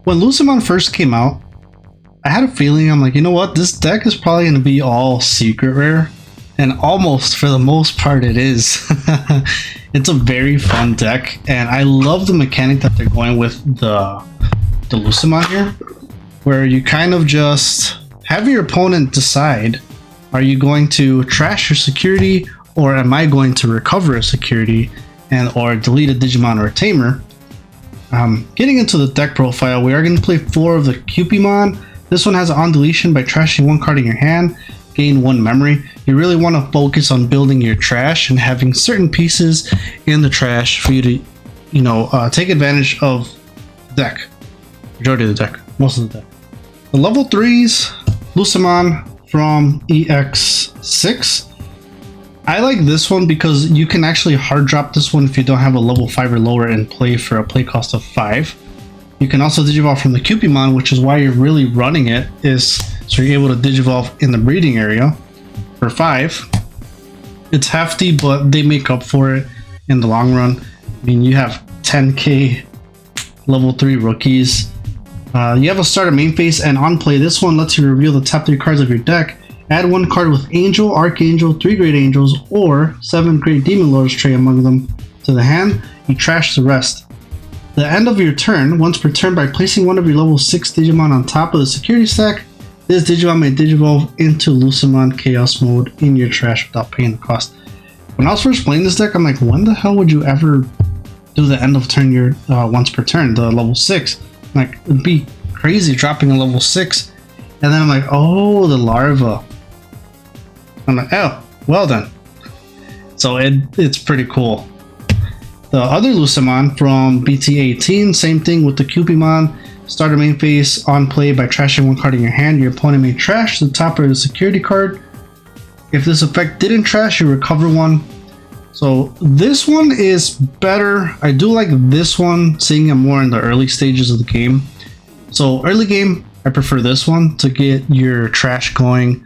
When Lucemon first came out, I had a feeling, I'm like, you know what, this deck is probably going to be all secret rare, and almost for the most part it is. It's a very fun deck, and I love the mechanic that they're going with the Lucemon here, where you kind of just have your opponent decide, are you going to trash your security, or am I going to recover a security and or delete a Digimon or a Tamer? Getting into the deck profile, we are going to play 4 of the Cupimon. This one has on deletion by trashing 1 card in your hand, gain 1 memory. You really want to focus on building your trash and having certain pieces in the trash for you to, take advantage of the deck. Majority of the deck, most of the deck. The level 3s, Lucemon from EX6. I like this one because you can actually hard drop this one if you don't have a level 5 or lower in play for a play cost of 5. You can also digivolve from the Cupimon, which is why you're really running it, is so you're able to digivolve in the breeding area for 5. It's hefty, but they make up for it in the long run. I mean, you have 10k level 3 rookies. You have a starter main phase, and on play, this one lets you reveal the top 3 cards of your deck. Add 1 card with Angel, Archangel, 3 Great Angels, or 7 Great Demon Lords tray among them to the hand. You trash the rest. The end of your turn, once per turn, by placing one of your level 6 Digimon on top of the security stack, this Digimon may digivolve into Lucemon Chaos Mode in your trash without paying the cost. When I was first playing this deck, I'm like, when the hell would you ever do the end of turn your once per turn, the level 6? Like, it'd be crazy dropping a level 6. And then I'm like, oh, the larva. I'm like, oh, well done. So it's pretty cool. The other Lucemon from BT19, same thing with the Cupimon. Starter main phase, on play by trashing 1 card in your hand. Your opponent may trash the top of the security card. If this effect didn't trash, you recover 1. So this one is better. I do like this one, seeing it more in the early stages of the game. So early game, I prefer this one to get your trash going.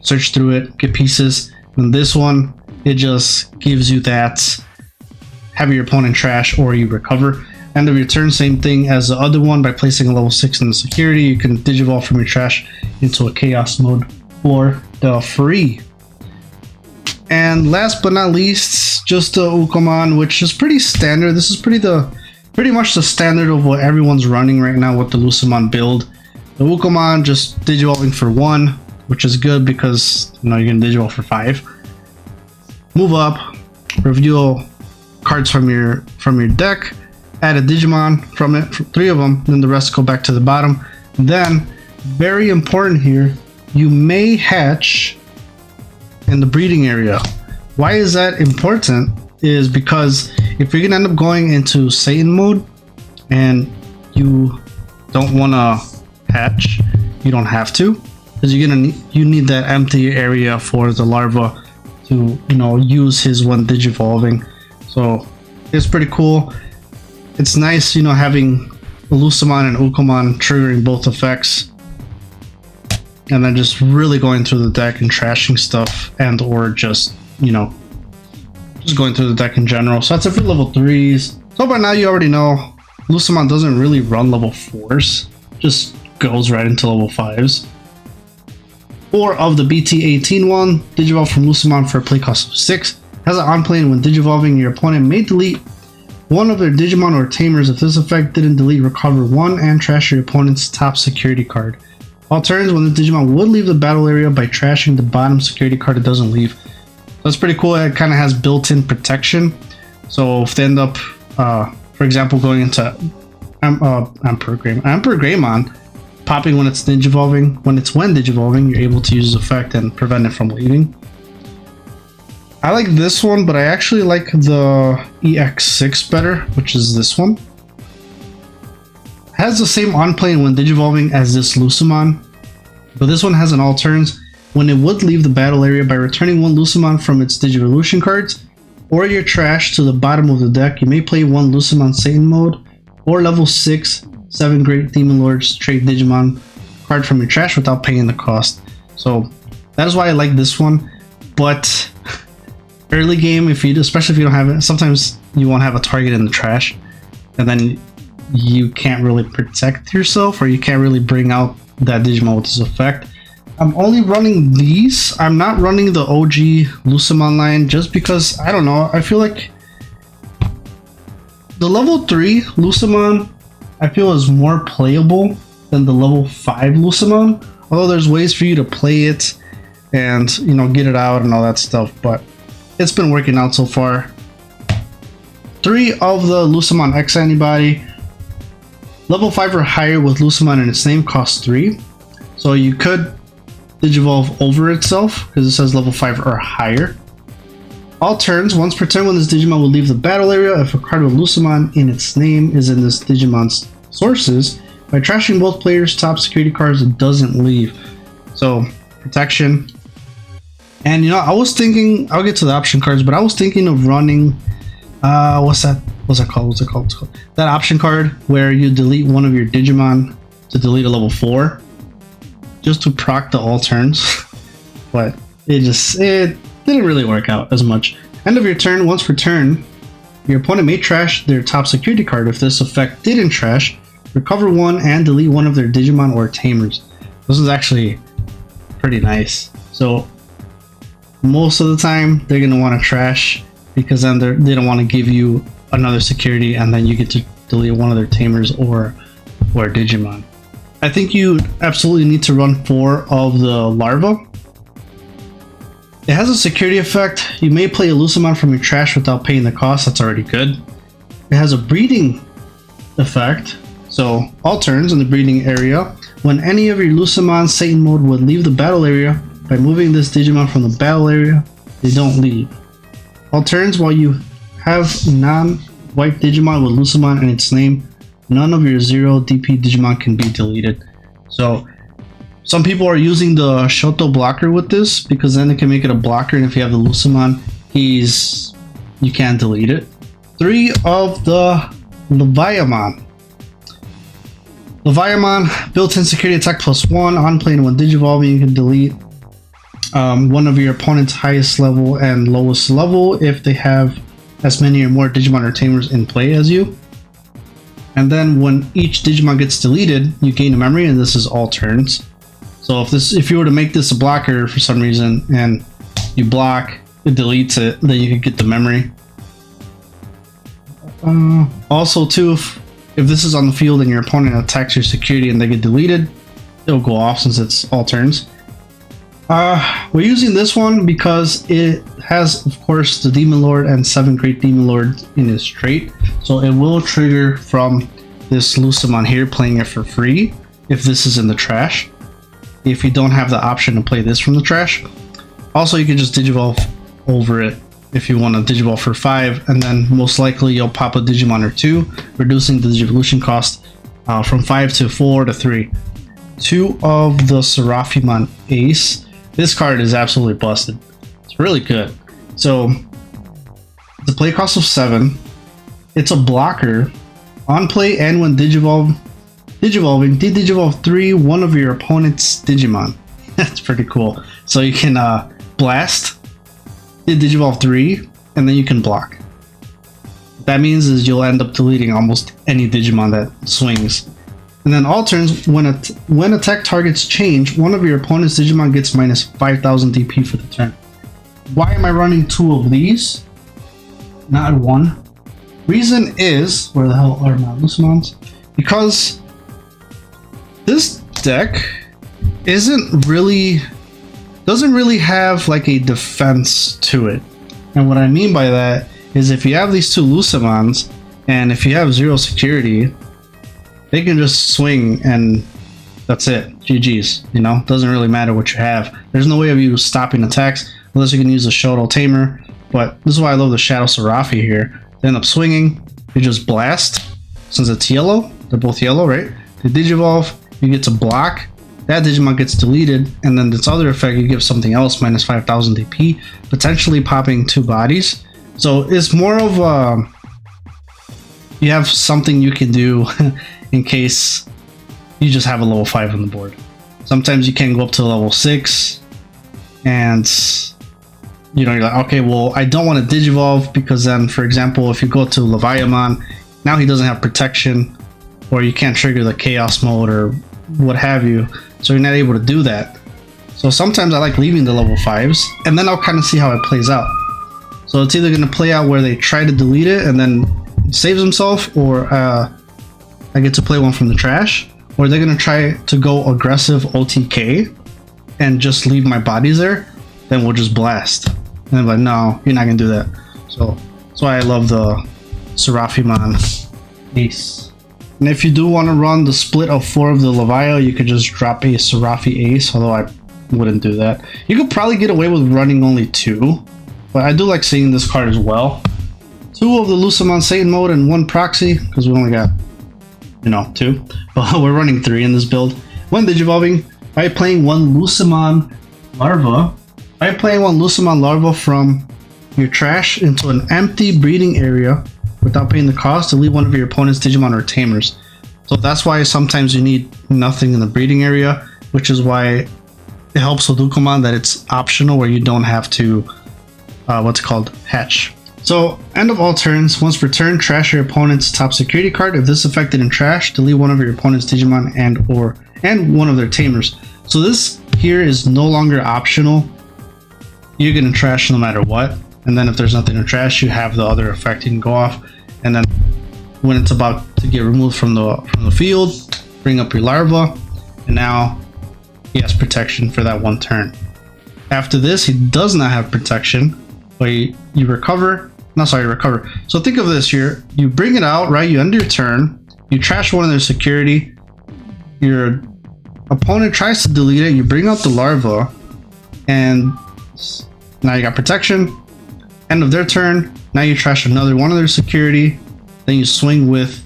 Search through it, get pieces. And this one, it just gives you that, have your opponent trash or you recover. End of your turn, same thing as the other one. By placing a level 6 in the security, you can digivolve from your trash into a chaos mode for the free. And last but not least, just the Ukomon, which is pretty standard. This is pretty much the standard of what everyone's running right now with the Lucemon build. The Ukomon just digivolving for 1, which is good because you can digivolve for 5. Move up, reveal cards from your deck, add a Digimon from it, 3 of them, then the rest go back to the bottom. Then, very important here, you may hatch in the breeding area. Why is that important? Is because if you're gonna end up going into Satan mode and you don't want to hatch, you don't have to, because you need that empty area for the larva to use his one digivolving. So it's pretty cool. It's nice, having Lucemon and Ukomon triggering both effects, and then just really going through the deck and trashing stuff, and or just just going through the deck in general. So that's it for level 3s. So by now you already know Lucemon doesn't really run level 4s, just goes right into level 5s. 4 of the BT18 one, digivolve from Lucemon for a play cost of 6. Has an on play, and when digivolving, your opponent may delete 1 of their Digimon or Tamers. If this effect didn't delete, recover 1 and trash your opponent's top security card. All turns, when the Digimon would leave the battle area by trashing the bottom security card, it doesn't leave. That's pretty cool. It kind of has built-in protection. So if they end up, for example, going into Emperor Greymon, popping when it's digivolving, when digivolving, you're able to use this effect and prevent it from leaving. I like this one, but I actually like the EX6 better, which is this one. Has the same on play when digivolving as this Lucemon, but this one has an all turns. When it would leave the battle area by returning 1 Lucemon from its Digivolution cards or your trash to the bottom of the deck, you may play 1 Lucemon Satan Mode or level 6 7 Great Demon Lords trade Digimon card from your trash without paying the cost. So that is why I like this one. But early game, especially if you don't have it, sometimes you won't have a target in the trash, and then you can't really protect yourself, or you can't really bring out that Digimon with this effect. I'm only running these. I'm not running the OG Lucemon line just because, I don't know, I feel like the level 3 Lucemon I feel is more playable than the level 5 Lucemon. Although there's ways for you to play it and, you know, get it out and all that stuff, but it's been working out so far. 3 of the Lucemon X antibody, level 5 or higher with Lucemon in its name, costs 3. So you could Digivolve over itself because it says level 5 or higher. All turns, once per turn when this Digimon will leave the battle area, if a card with Lucemon in its name is in this Digimon's sources, by trashing both players' top security cards, it doesn't leave. So, protection. And you know, I was thinking, I'll get to the option cards, but I was thinking of running, what's that called? That option card where you delete one of your Digimon to delete a level 4. Just to proc the all turns. But it didn't really work out as much. End of your turn, once per turn, your opponent may trash their top security card. If this effect didn't trash, recover one and delete one of their Digimon or Tamers. This is actually pretty nice. So most of the time they're going to want to trash because then they don't want to give you another security and then you get to delete one of their Tamers or Digimon. I think you absolutely need to run 4 of the larva. It has a security effect. You may play a Lucemon from your trash without paying the cost. That's already good. It has a breeding effect. So all turns in the breeding area, when any of your Lucemon Satan Mode would leave the battle area, by moving this Digimon from the battle area, they don't leave. All turns, while you have non-white Digimon with Lucemon in its name, none of your 0 DP Digimon can be deleted. So some people are using the Shoto blocker with this because then it can make it a blocker, and if you have the Lucemon, you can't delete it. 3 of the Leviamon. Leviamon, built-in security attack +1. On play and when Digivolving, you can delete one of your opponent's highest level and lowest level if they have as many or more Digimon or Tamers in play as you. And then when each Digimon gets deleted, you gain a memory, and this is all turns. So if you were to make this a blocker for some reason and you block, it deletes it, then you can get the memory. Also too, if this is on the field and your opponent attacks your security and they get deleted, it'll go off since it's all turns. We're using this one because it has, of course, the Demon Lord and 7 Great Demon Lord in its trait. So it will trigger from this Lucemon here, playing it for free if this is in the trash. If you don't have the option to play this from the trash. Also, you can just Digivolve over it if you want to Digivolve for 5, and then most likely you'll pop a Digimon or 2, reducing the Digivolution cost from 5 to 4 to 3. 2 of the Serafimon Ace. This card is absolutely busted. It's really good. So, the play cost of 7. It's a blocker. On play and when Digivolving, Digivolve 3, one of your opponent's Digimon. That's pretty cool. So you can blast, Digivolve 3, and then you can block. What that means is you'll end up deleting almost any Digimon that swings. And then all turns, when attack targets change, one of your opponent's Digimon gets minus 5,000 DP for the turn. Why am I running 2 of these? Not 1. Reason is, where the hell are my Lucemons? Because this deck doesn't really have like a defense to it. And what I mean by that is if you have these 2 Lucemons, and if you have 0 security, they can just swing and that's it. GG's, you know? Doesn't really matter what you have. There's no way of you stopping attacks unless you can use a Shoto Tamer. But this is why I love the Shadow Serafi here. They end up swinging, you just blast. Since it's yellow, they're both yellow, right? They Digivolve, you get to block. That Digimon gets deleted, and then this other effect, you give something else minus 5,000 DP, potentially popping 2 bodies. So it's more of you have something you can do in case you just have a level 5 on the board. Sometimes you can go up to level 6 and you know, you're like, okay, well, I don't want to Digivolve because then, for example, if you go to Leviamon, now he doesn't have protection. or you can't trigger the chaos mode or what have you, so you're not able to do that. So sometimes I like leaving the level 5s, and then I'll kind of see how it plays out. So it's either going to play out where they try to delete it and then saves himself, or I get to play one from the trash, or they're going to try to go aggressive OTK and just leave my bodies there, then we'll just blast. And I'm like, no, you're not going to do that. So that's why I love the Serafimon Ace. And if you do want to run the split of 4 of the Levio, you could just drop a Serafi Ace, although I wouldn't do that. You could probably get away with running only 2, but I do like seeing this card as well. 2 of the Lucemon Satan Mode and 1 proxy, because we only got, 2. But we're running 3 in this build. 1 Digivolving by playing 1 Lucemon Larva. By playing 1 Lucemon Larva from your trash into an empty breeding area without paying the cost to leave one of your opponent's Digimon or Tamers. So that's why sometimes you need nothing in the breeding area, which is why it helps with Lucemon that it's optional, where you don't have to, hatch. So, end of all turns. Once per turn, trash your opponent's top security card. If this affected in trash, delete one of your opponent's Digimon and one of their Tamers. So this here is no longer optional. You're gonna trash no matter what. And then if there's nothing to trash, you have the other effect you can go off. And then when it's about to get removed from the field, bring up your larva, and now he has protection for that 1 turn. After this, he does not have protection, but you recover. Recover. So think of this here. You bring it out, right? You end your turn. You trash one of their security. Your opponent tries to delete it. You bring out the larva, and now you got protection. End of their turn. Now you trash another one of their security. Then you swing with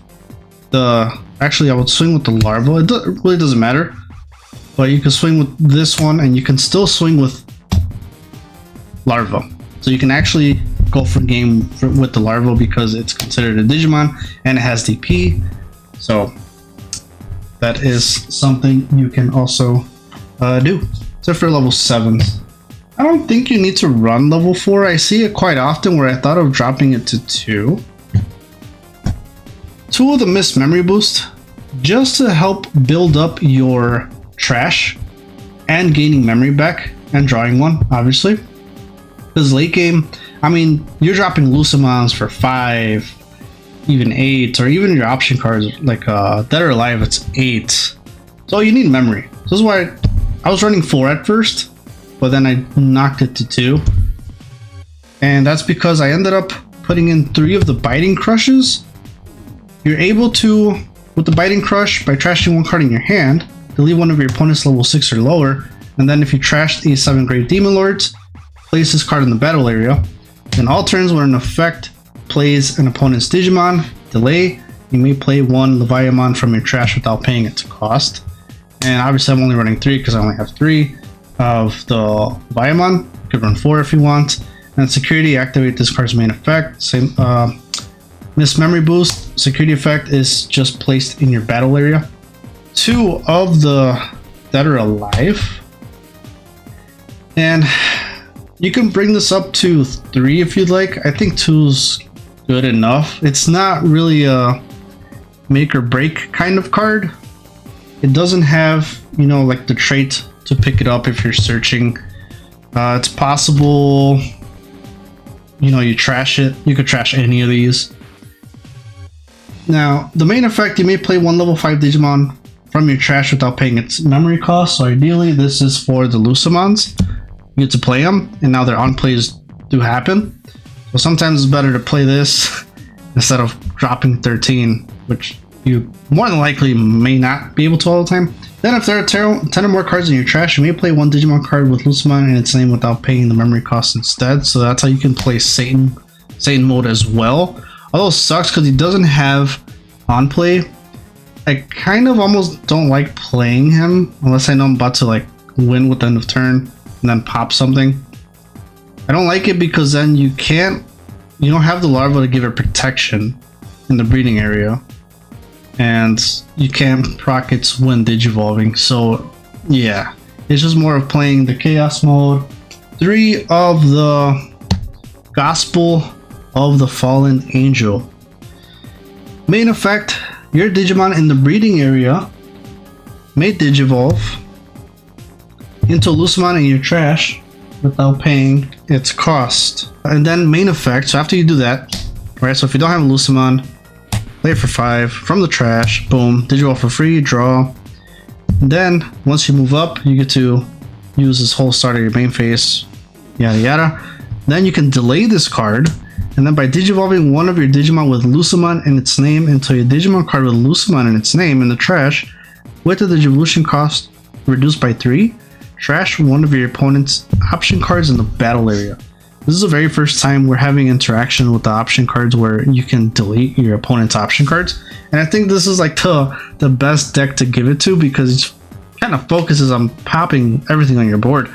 the... Actually, I would swing with the larva. It really doesn't matter. But you can swing with this one, and you can still swing with larva. So you can actually go for game with the larva because it's considered a Digimon and it has DP. So that is something you can also do. Except for level 7s. I don't think you need to run level 4. I see it quite often where I thought of dropping it to 2. 2 of the missed memory boost, just to help build up your trash and gaining memory back and drawing one, obviously. Because late game, I mean, you're dropping Lucemons for 5, even 8, or even your option cards like Dead or Alive, it's 8. So you need memory. So this is why I was running 4 at first, but then I knocked it to 2. And that's because I ended up putting in 3 of the Biting Crushes. You're able to, with the Biting Crush, by trashing 1 card in your hand, delete one of your opponent's level 6 or lower, and then if you trash the 7 Great Demon Lords, place this card in the battle area. In all turns when an effect plays an opponent's Digimon, delay, you may play 1 Leviamon from your trash without paying its cost. And obviously I'm only running 3 because I only have 3 of the Leviamon. You could run 4 if you want. And security, activate this card's main effect. Same miss memory boost. Security effect is just placed in your battle area. 2 of the Dead or Alive. And you can bring this up to 3 if you'd like. I think 2's good enough. It's not really a make or break kind of card. It doesn't have, like the trait to pick it up if you're searching. It's possible, you trash it. You could trash any of these. Now, the main effect, you may play 1 level 5 Digimon from your trash without paying its memory cost. So ideally, this is for the Lucemons. You get to play them, and now their on-plays do happen. So sometimes it's better to play this instead of dropping 13, which you more than likely may not be able to all the time. Then if there are 10 or more cards in your trash, you may play 1 Digimon card with Lucemon and its name without paying the memory cost instead. So that's how you can play Satan Mode as well. Although it sucks because he doesn't have on-play. I kind of almost don't like playing him unless I know I'm about to win with the end of turn and then pop something. I don't like it because then you don't have the larva to give it protection in the breeding area, and you can't proc its when digivolving. So yeah, it's just more of playing the chaos mode. 3 of the Gospel of the Fallen Angel. Main effect, your Digimon in the breeding area may Digivolve into Lucemon in your trash without paying its cost. And then main effect, so after you do that, right, so if you don't have a Lucemon, play it for 5 from the trash, boom, Digivolve for free, draw. And then once you move up, you get to use this whole start of your main phase, yada yada. Then you can delay this card, and then by Digivolving one of your Digimon with Lucemon in its name into a Digimon card with Lucemon in its name in the trash, with the Digivolution cost reduced by 3, trash one of your opponent's option cards in the battle area. This is the very first time we're having interaction with the option cards where you can delete your opponent's option cards. And I think this is like the best deck to give it to because it kind of focuses on popping everything on your board.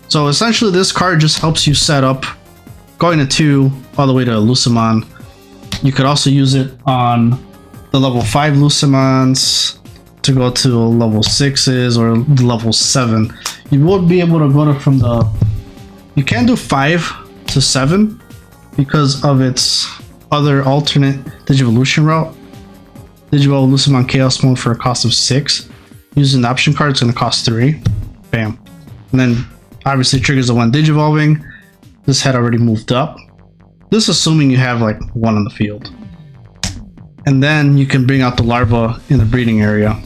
So essentially this card just helps you set up going to 2 all the way to Lucemon. You could also use it on the level 5 Lucemons to go to level 6s or level 7. You would be able to go to from the... You can do 5 to 7 because of its other alternate Digivolution route. Digivolve Lucemon Chaos Mode for a cost of 6. Using the option card, it's going to cost 3. Bam. And then obviously triggers the one Digivolving. This had already moved up. This assuming you have like one on the field. And then you can bring out the larva in the breeding area.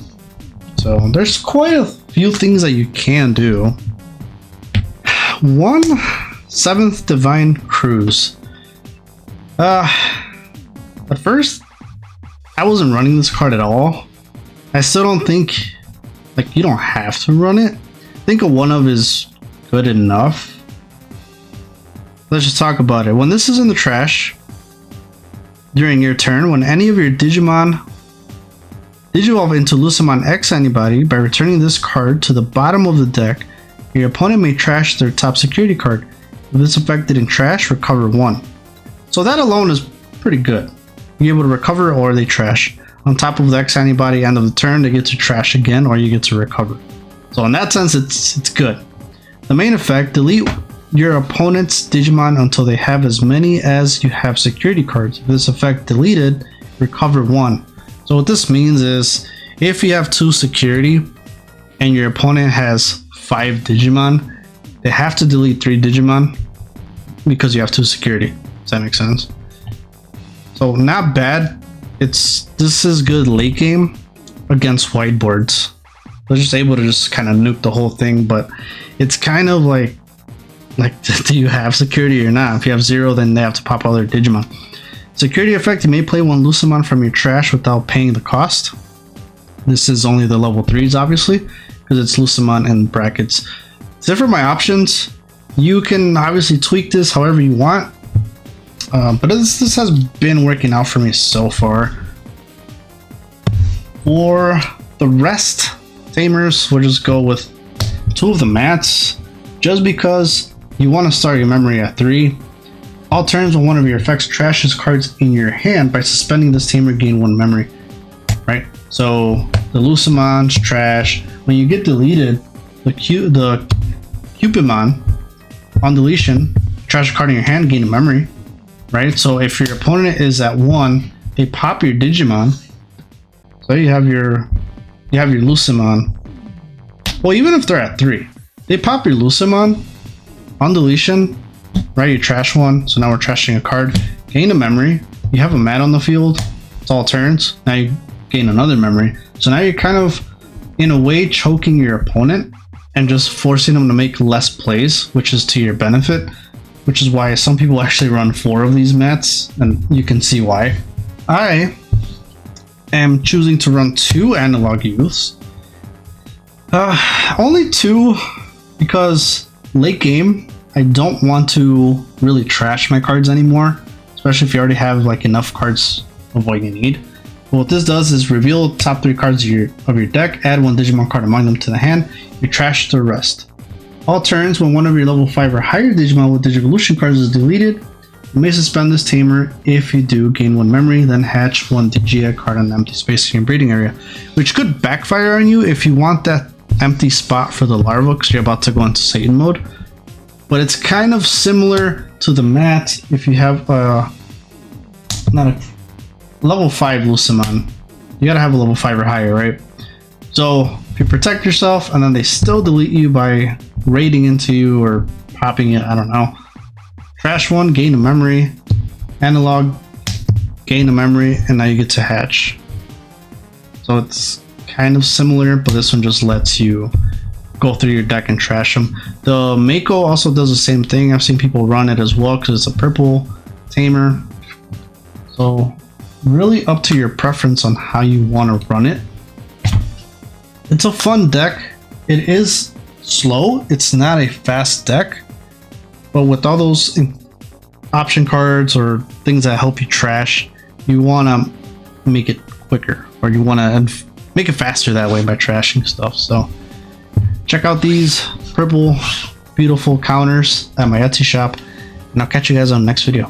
So there's quite a few things that you can do. 1 7th Divine Cruise. At first, I wasn't running this card at all. I still don't think, like, you don't have to run it. I think a 1 of is good enough. Let's just talk about it. When this is in the trash, during your turn, when any of your Digimon Digivolve into Lucemon X antibody by returning this card to the bottom of the deck, your opponent may trash their top security card. If it's affected in trash, recover 1. So that alone is pretty good. You're able to recover or they trash. On top of the X antibody, end of the turn, they get to trash again or you get to recover. So in that sense, it's good. The main effect, delete your opponent's Digimon until they have as many as you have security cards. If this effect deleted, recover 1. So what this means is if you have 2 security and your opponent has 5 Digimon, they have to delete 3 Digimon because you have 2 security. Does that make sense? So not bad. This is good late game against whiteboards. They're just able to just kind of nuke the whole thing, but it's kind of like do you have security or not? If you have 0, then they have to pop all their Digimon. Security effect, you may play 1 Lucemon from your trash without paying the cost. This is only the level 3s, obviously, because it's Lucemon in brackets. So for my options, you can obviously tweak this however you want. But this has been working out for me so far. For the rest, Tamers, we'll just go with 2 of the mats, just because you want to start your memory at 3. All turns when one of your effects trashes cards in your hand by suspending this Tamer gain 1 memory. Right? So the Lucemon's trash. When you get deleted, the Cupimon on deletion, trash a card in your hand, gain a memory. Right? So if your opponent is at 1, they pop your Digimon. So you have your Lucemon. Well, even if they're at 3, they pop your Lucemon on deletion. Right, you trash 1, so now we're trashing a card. Gain a memory. You have a mat on the field. It's all turns. Now you gain another memory. So now you're kind of, in a way, choking your opponent and just forcing them to make less plays, which is to your benefit. Which is why some people actually run 4 of these mats, and you can see why. I am choosing to run 2 analog youths. Only 2 because late game, I don't want to really trash my cards anymore, especially if you already have like enough cards of what you need. But what this does is reveal the top 3 cards of your deck, add 1 Digimon card among them to the hand, you trash the rest. All turns when one of your level 5 or higher Digimon with Digivolution cards is deleted, you may suspend this Tamer. If you do, gain 1 memory, then hatch 1 Digia card on the empty space in your breeding area, which could backfire on you if you want that empty spot for the larva because you're about to go into Satan mode. But it's kind of similar to the mat if you have level 5 Lucemon. You gotta have a level 5 or higher, right? So if you protect yourself and then they still delete you by raiding into you or popping it, I don't know. Trash one, gain a memory. Analog, gain a memory, and now you get to hatch. So it's kind of similar, but this one just lets you go through your deck and trash them. The Mako also does the same thing. I've seen people run it as well because it's a purple tamer. So really up to your preference on how you want to run it. It's a fun deck. It is slow. It's not a fast deck, but with all those option cards or things that help you trash, you want to make it quicker, or you want to make it faster that way by trashing stuff. So check out these purple beautiful counters at my Etsy shop, and I'll catch you guys on the next video.